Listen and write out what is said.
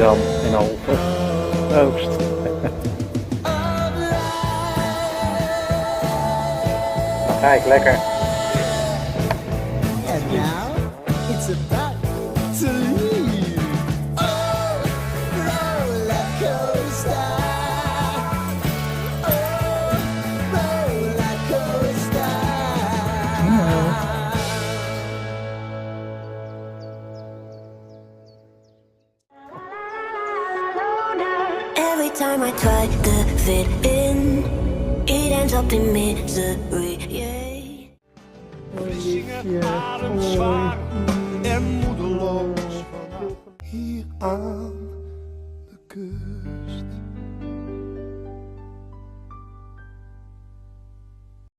gram en halve. Oost. Dan ga ik lekker. And now it's about to leave. Oh, roller coaster. Oh, roller coaster. Every time I try to fit in, it ends up in misery. Yeah. Zingen ademzwaar en moedeloos hier aan de kust.